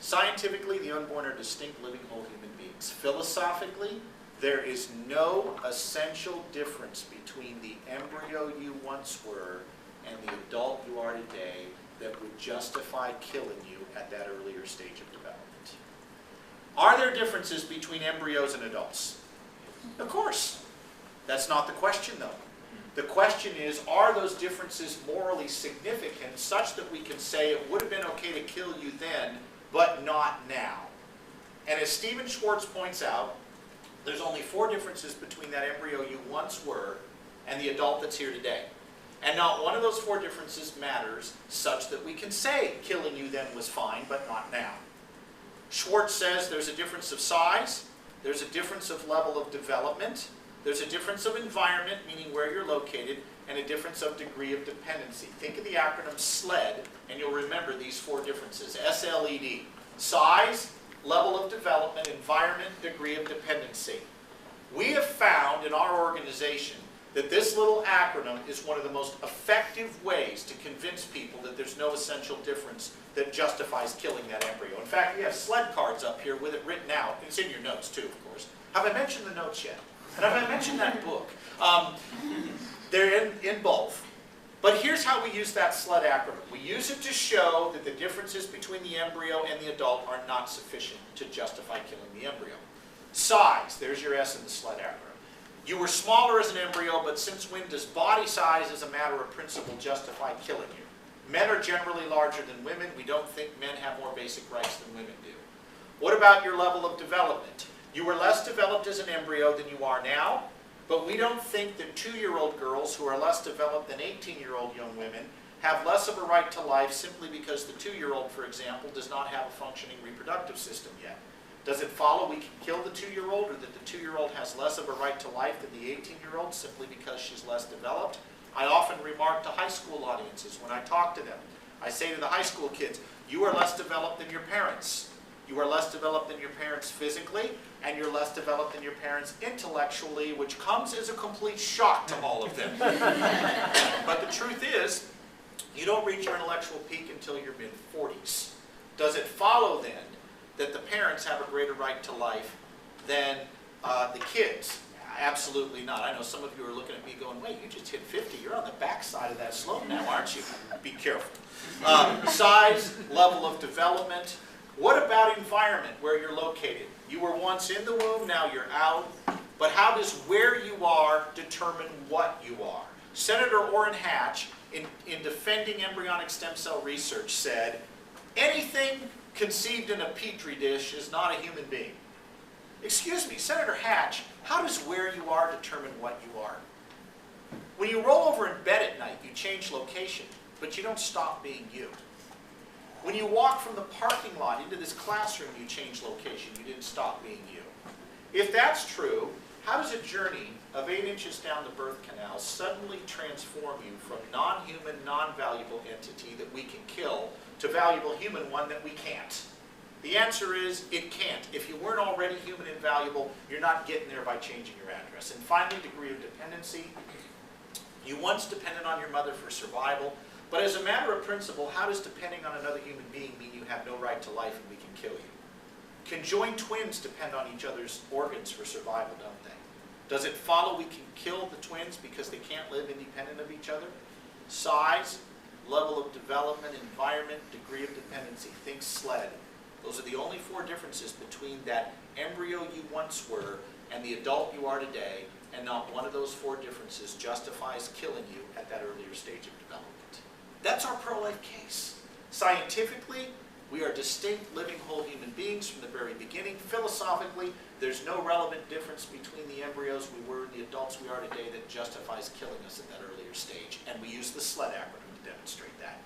Scientifically, the unborn are distinct living whole human beings. Philosophically, there is no essential difference between the embryo you once were and the adult you are today that would justify killing you at that earlier stage of development. Are there differences between embryos and adults? Of course. That's not the question, though. The question is, are those differences morally significant such that we can say it would have been okay to kill you then, but not now? And as Stephen Schwartz points out, there's only 4 differences between that embryo you once were and the adult that's here today. And not one of those 4 differences matters such that we can say killing you then was fine, but not now. Schwartz says there's a difference of size, there's a difference of level of development, there's a difference of environment, meaning where you're located, and a difference of degree of dependency. Think of the acronym SLED, and you'll remember these 4 differences. SLED. Size, level of development, environment, degree of dependency. We have found in our organization that this little acronym is one of the most effective ways to convince people that there's no essential difference that justifies killing that embryo. In fact, we have SLED cards up here with it written out. It's in your notes too, of course. Have I mentioned the notes yet? And have I mentioned that book? They're in both. But here's how we use that SLED acronym. We use it to show that the differences between the embryo and the adult are not sufficient to justify killing the embryo. Size, there's your S in the SLED acronym. You were smaller as an embryo, but since when does body size as a matter of principle justify killing you? Men are generally larger than women. We don't think men have more basic rights than women do. What about your level of development? You were less developed as an embryo than you are now, but we don't think that 2-year-old girls who are less developed than 18-year-old young women have less of a right to life simply because the 2-year-old, for example, does not have a functioning reproductive system yet. Does it follow we can kill the 2-year-old, or that the 2-year-old has less of a right to life than the 18-year-old simply because she's less developed? I often remark to high school audiences when I talk to them. I say to the high school kids, you are less developed than your parents. You are less developed than your parents physically, and you're less developed than your parents intellectually, which comes as a complete shock to all of them. But the truth is, you don't reach your intellectual peak until your mid-40s. Does it follow then that the parents have a greater right to life than the kids? Absolutely not. I know some of you are looking at me going, wait, you just hit 50. You're on the backside of that slope now, aren't you? Be careful. Size, level of development. What about environment, where you're located? You were once in the womb, now you're out. But how does where you are determine what you are? Senator Orrin Hatch, in defending embryonic stem cell research, said, anything conceived in a petri dish is not a human being. Excuse me, Senator Hatch, how does where you are determine what you are? When you roll over in bed at night, you change location, but you don't stop being you. When you walk from the parking lot into this classroom, you change location. You didn't stop being you. If that's true, how does a journey of 8 inches down the birth canal suddenly transform you from non-human, non-valuable entity that we can kill to valuable human one that we can't? The answer is, it can't. If you weren't already human and valuable, you're not getting there by changing your address. And finally, degree of dependency. You once depended on your mother for survival. But as a matter of principle, how does depending on another human being mean you have no right to life and we can kill you? Conjoined twins depend on each other's organs for survival, don't they? Does it follow we can kill the twins because they can't live independent of each other? Size, level of development, environment, degree of dependency. Think SLED. Those are the only 4 differences between that embryo you once were and the adult you are today, and not one of those 4 differences justifies killing you at that earlier stage of development. That's our pro-life case. Scientifically, we are distinct, living, whole human beings from the very beginning. Philosophically, there's no relevant difference between the embryos we were and the adults we are today that justifies killing us at that earlier stage. And we use the SLED acronym to demonstrate that.